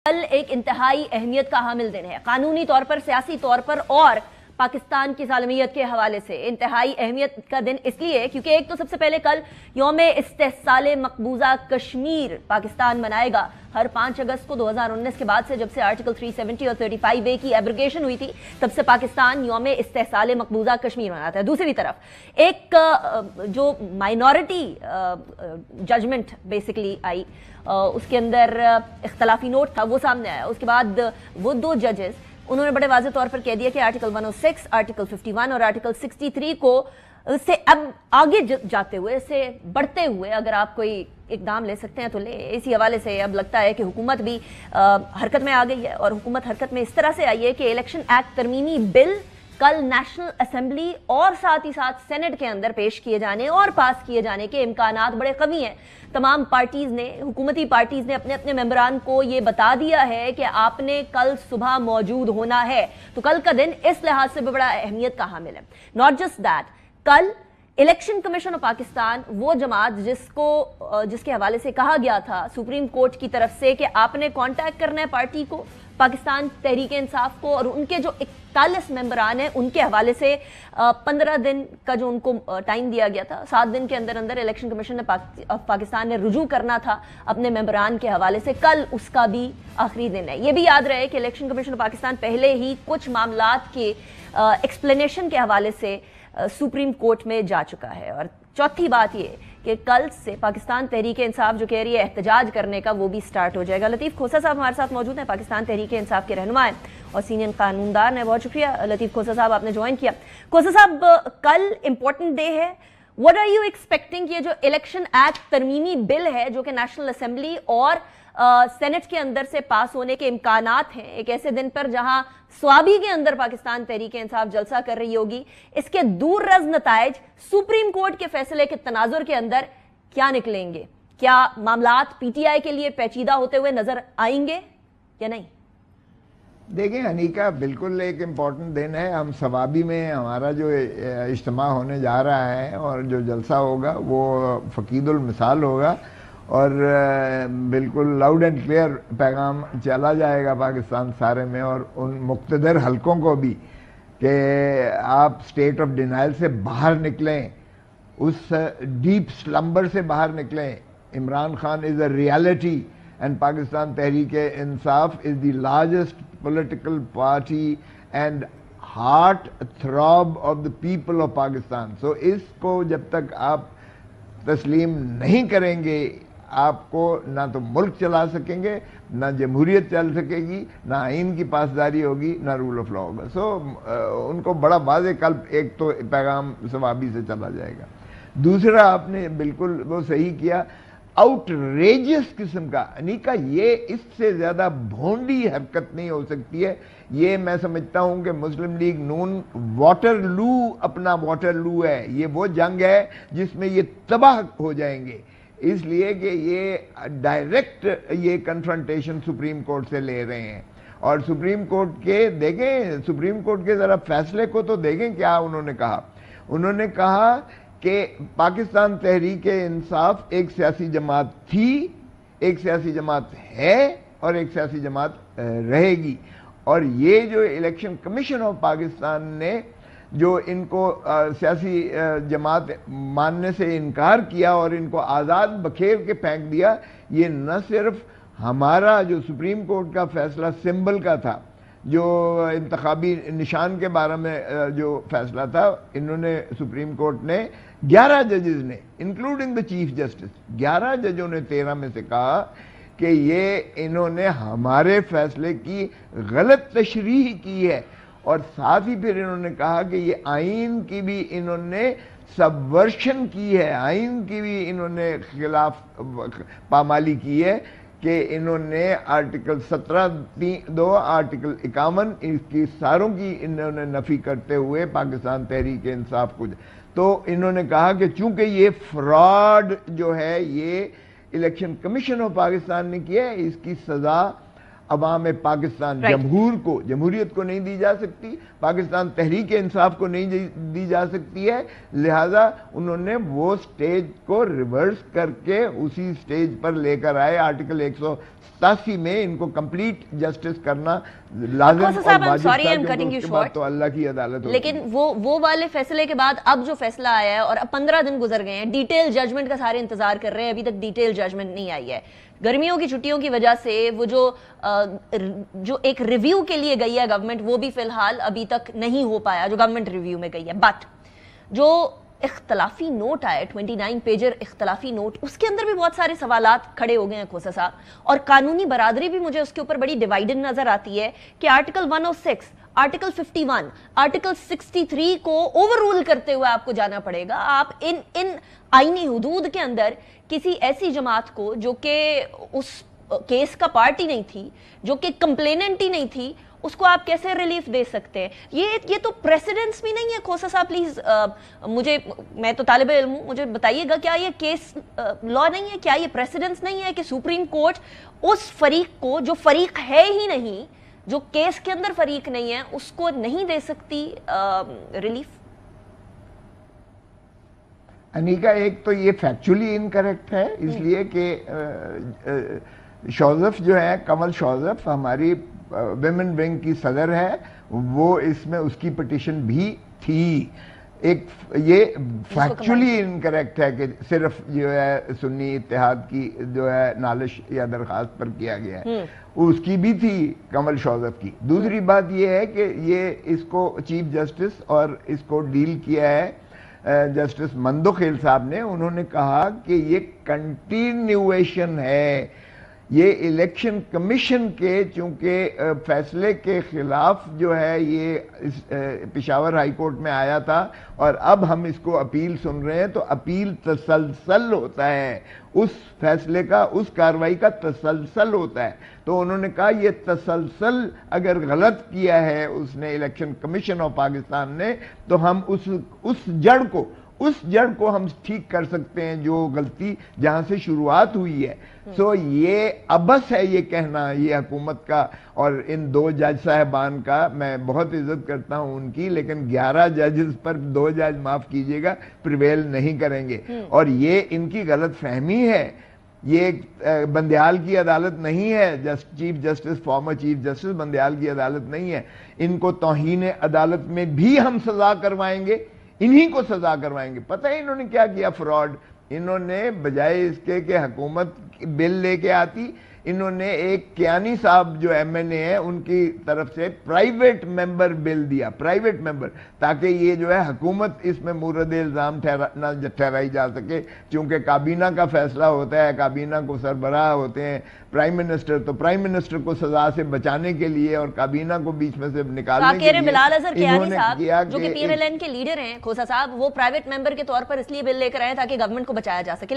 کل ایک انتہائی اہمیت کا حامل دن ہے، قانونی طور پر، سیاسی طور پر اور پاکستان کی سالمیت کے حوالے سے انتہائی اہمیت کا دن اس لیے کیونکہ ایک تو سب سے پہلے کل یوم استحصال مقبوضہ کشمیر پاکستان منائے گا۔ ہر 5 اگست کو 2019 کے بعد سے جب سے آرٹیکل 370 اور 35A کی ایبروگیشن ہوئی تھی تب سے پاکستان یوم استحصال مقبوضہ کشمیر مناتا ہے۔ دوسری طرف ایک جو مائنورٹی ججمنٹ بیسیکلی آئی، اس کے اندر اختلافی نوٹ تھا، وہ سامنے آیا۔ اس کے بعد وہ 2 ججز انہوں نے بڑے واضح طور پر کہہ دیا کہ آرٹیکل 106، آرٹیکل 51 اور آرٹیکل 63 کو سے اب آگے جاتے ہوئے، سے بڑھتے ہوئے اگر آپ کوئی اقدام لے سکتے ہیں تو لے۔ اسی حوالے سے اب لگتا ہے کہ حکومت بھی حرکت میں آ گئی ہے، اور حکومت حرکت میں اس طرح سے آئی ہے کہ الیکشن ایکٹ ترمیمی بل کل نیشنل اسمبلی اور ساتھ ہی ساتھ سینٹ کے اندر پیش کیے جانے اور پاس کیے جانے کے امکانات بڑے قوی ہیں۔ تمام پارٹیز نے، حکومتی پارٹیز نے اپنے اپنے ممبران کو یہ بتا دیا ہے کہ آپ نے کل صبح موجود ہونا ہے، تو کل کا دن اس لحاظ سے بھی بڑا اہمیت کا حامل ہے۔ ناٹ جسٹ دیٹ، کل الیکشن کمیشن آف پاکستان، وہ جماعت جس کے حوالے سے کہا گیا تھا سپریم کورٹ کی طرف سے کہ آپ نے کانٹیکٹ کرنا ہے پارٹی کو، پاکستان تحریک انصاف کو، اور ان کے جو 41 ممبران ہیں ان کے حوالے سے 15 دن کا جو ان کو ٹائم دیا گیا تھا، 7 دن کے اندر اندر الیکشن کمیشن نے پاکستان نے رجوع کرنا تھا اپنے ممبران کے حوالے سے، کل اس کا بھی آخری دن ہے۔ یہ بھی یاد رہے کہ الیکشن کمیشن پاکستان پہلے ہی کچھ معاملات کے ایکسپلینیشن کے حوالے سے سپریم کورٹ میں جا چکا ہے۔ اور چوتھی بات یہ کہ کل سے پاکستان تحریک انصاف جو کہہ رہی ہے احتجاج کرنے کا، وہ بھی سٹارٹ ہو جائے گا۔ لطیف کھوسہ صاحب ہمارے ساتھ موجود ہیں، پاکستان تحریک انصاف کے رہنما ہیں اور سینئر قانوندان ہیں۔ بہت شکریہ لطیف کھوسہ صاحب، آپ نے جوائن کیا۔ کھوسہ صاحب، کل امپورٹنٹ ڈے ہے، واٹ آر یو ایکسپیکٹنگ؟ یہ جو الیکشن ایکٹ ترمیمی بل ہے جو کہ نیشنل اسمبلی اور سینٹ کے اندر سے پاس ہونے کے امکانات ہیں، ایک ایسے دن پر جہاں سوابی کے اندر پاکستان تحریک انصاف جلسہ کر رہی ہوگی، اس کے دور رس نتائج سپریم کورٹ کے فیصلے کے تناظر کے اندر کیا نکلیں گے؟ کیا معاملات پی ٹی آئی کے لیے پیچیدہ ہوتے ہوئے نظر آئیں گے یا نہیں؟ دیکھیں انیکا، بالکل ایک امپورٹنٹ دن ہے۔ ہم سوابی میں ہمارا جو اجتماع ہونے جا رہا ہے اور جو جلسہ ہوگا وہ فقید المثال ہوگا، اور بالکل لاؤڈ اینڈ کلیئر پیغام چلا جائے گا پاکستان سارے میں اور ان مقتدر حلقوں کو بھی کہ آپ سٹیٹ آف ڈینائل سے باہر نکلیں، اس ڈیپ سلمبر سے باہر نکلیں۔ Imran Khan is a reality and Pakistan Tehreek Insaf is the largest political party and heart throb of the people of Pakistan. So اس کو جب تک آپ تسلیم نہیں کریں گے، آپ کو نہ تو ملک چلا سکیں گے، نہ جمہوریت چل سکے گی، نہ آئین کی پاسداری ہوگی، نہ رول آف لا ہوگا۔ سو ان کو بڑا واضح کل ایک تو پیغام سوابی سے چلا جائے گا۔ دوسرا، آپ نے بالکل وہ صحیح کیا، آؤٹ ریجس قسم کا، انیکا یہ اس سے زیادہ بھونڈی حرکت نہیں ہو سکتی ہے۔ یہ میں سمجھتا ہوں کہ مسلم لیگ نون واٹر لو اپنا واٹر لو ہے، یہ وہ جنگ ہے جس میں یہ تباہ ہو جائیں گے، اس لیے کہ یہ ڈائریکٹ یہ کنفرنٹیشن سپریم کورٹ سے لے رہے ہیں۔ اور سپریم کورٹ کے دیکھیں، سپریم کورٹ کے ذرا فیصلے کو تو دیکھیں کیا انہوں نے کہا۔ انہوں نے کہا کہ پاکستان تحریک انصاف ایک سیاسی جماعت تھی، ایک سیاسی جماعت ہے اور ایک سیاسی جماعت رہے گی، اور یہ جو الیکشن کمیشن آف پاکستان نے جو ان کو سیاسی جماعت ماننے سے انکار کیا اور ان کو آزاد بکھیر کے پھینک دیا، یہ نہ صرف ہمارا جو سپریم کورٹ کا فیصلہ سمبل کا تھا، جو انتخابی نشان کے بارے میں جو فیصلہ تھا، انہوں نے سپریم کورٹ نے 11 ججز نے انکلوڈنگ دا چیف جسٹس، 11 ججوں نے 13 میں سے کہا کہ یہ انہوں نے ہمارے فیصلے کی غلط تشریح کی ہے، اور ساتھ ہی پھر انہوں نے کہا کہ یہ آئین کی بھی انہوں نے سبورشن کی ہے، آئین کی بھی انہوں نے خلاف پامالی کی ہے، کہ انہوں نے آرٹیکل 17(2), آرٹیکل 51 اس کی ساروں کی انہوں نے نفی کرتے ہوئے پاکستان تحریک انصاف کو، تو انہوں نے کہا کہ چونکہ یہ فراڈ جو ہے یہ الیکشن کمیشن آف پاکستان نے کیا ہے، اس کی سزا عوام پاکستان جمہوریت کو نہیں دی جا سکتی، پاکستان تحریک انصاف کو نہیں دی جا سکتی ہے، لہٰذا انہوں نے وہ سٹیج کو ریورس کر کے اسی سٹیج پر لے کر آئے۔ آرٹیکل 187 میں ان کو کمپلیٹ جسٹس کرنا لازم اور واجب تھا، کیونکہ اس کے بعد تو اللہ کی عدالت ہوتی۔ لیکن وہ والے فیصلے کے بعد اب جو فیصلہ آیا ہے اور اب 15 دن گزر گئے ہیں، ڈیٹیل ججمنٹ کا سارے انتظار کر رہے ہیں، ابھی تک ڈیٹیل ججمنٹ نہیں آئی ہے۔ گرمیوں کی چھٹیوں کی وجہ سے وہ جو ایک ریویو کے لیے گئی ہے گورنمنٹ، وہ بھی فی الحال ابھی تک نہیں ہو پایا جو گورنمنٹ ریویو میں گئی ہے۔ بٹ جو اختلافی نوٹ آئے 29 پیجر اختلافی نوٹ، اس کے اندر بھی بہت سارے سوالات کھڑے ہو گئے ہیں کھوسا صاحب، اور قانونی برادری بھی مجھے اس کے اوپر بڑی ڈیوائیڈڈ نظر آتی ہے کہ آرٹیکل 106، آرٹیکل 51، آرٹیکل 63 کو اوور رول کرتے ہوئے آپ کو جانا پڑے گا۔ آپ ان آئینی حدود کے اندر کسی ایسی جماعت کو جو کہ اس کیس کا پارٹ ہی نہیں تھی، جو کہ کمپلیننٹ ہی نہیں تھی، اس کو آپ کیسے ریلیف دے سکتے ہیں؟ یہ تو پریسیڈنس بھی نہیں ہے۔ کھوسا صاحب پلیز میں تو طالب علم ہوں، مجھے بتائیے گا، کیا یہ کیس لا نہیں ہے؟ کیا یہ پریسیڈنس نہیں ہے کہ سپریم کورٹ اس فریق کو جو فریق ہے ہی نہیں، جو کیس کے اندر فریق نہیں ہے، اس کو نہیں دے سکتی ریلیف؟ انیکا، ایک تو یہ فیکچولی انکریکٹ ہے، اس لیے کہ شوزف جو ہے، کمل شوزف ہماری ویمن ونگ کی صدر ہے، وہ اس میں اس کی پٹیشن بھی تھی۔ ایک یہ فیکچولی انکریکٹ ہے کہ صرف جو ہے سنی اتحاد کی جو ہے نالش یا درخواست پر کیا گیا ہے، اس کی بھی تھی کمل شوزف کی۔ دوسری بات یہ ہے کہ یہ اس کو چیف جسٹس اور اس کو ڈیل کیا ہے جسٹس مندوخیل صاحب نے، انہوں نے کہا کہ یہ کنٹینیویشن ہے، یہ الیکشن کمیشن کے چونکہ فیصلے کے خلاف جو ہے یہ پشاور ہائی کورٹ میں آیا تھا، اور اب ہم اس کو اپیل سن رہے ہیں، تو اپیل تسلسل ہوتا ہے، اس فیصلے کا، اس کارروائی کا تسلسل ہوتا ہے۔ تو انہوں نے کہا یہ تسلسل اگر غلط کیا ہے اس نے الیکشن کمیشن آف پاکستان نے، تو ہم اس جڑ کو ہم ٹھیک کر سکتے ہیں جو غلطی جہاں سے شروعات ہوئی ہے۔ سو یہ عبث ہے یہ کہنا، یہ حکومت کا اور ان 2 جج صاحبان کا، میں بہت عزت کرتا ہوں ان کی، لیکن 11 ججز پر 2 جج معاف کیجئے گا پریویل نہیں کریں گے، اور یہ ان کی غلط فہمی ہے۔ یہ بندیال کی عدالت نہیں ہے، chief justice, farmer chief justice Bandial کی عدالت نہیں ہے۔ ان کو توہین عدالت میں بھی ہم سزا کروائیں گے، انہی کو سزا کروائیں گے۔ پتہ ہے انہوں نے کیا کیا؟ فراڈ۔ انہوں نے بجائے اس کے کہ حکومت بل لے کے آتی، انہوں نے ایک کیانی صاحب جو ایم این اے ہیں ان کی طرف سے پرائیویٹ ممبر بل دیا، پرائیویٹ ممبر، تاکہ یہ جو ہے حکومت اس میں مورد الزام نہ ٹھہرائی جا سکے، چونکہ کابینہ کا فیصلہ ہوتا ہے، کابینہ کو سربراہ ہوتے ہیں پرائم منسٹر، تو پرائم منسٹر کو سزا سے بچانے کے لیے اور کابینہ کو بیچ میں سے نکالنے کے لیے بلال اظہر کیانی صاحب جو کہ پی ایم ایل این کے لیڈر ہیں، کھوسا صاحب، وہ پرائیویٹ ممبر کے طور پر اس لیے بل لے کر آئے تاکہ گورنمنٹ کو بچایا جا سکے۔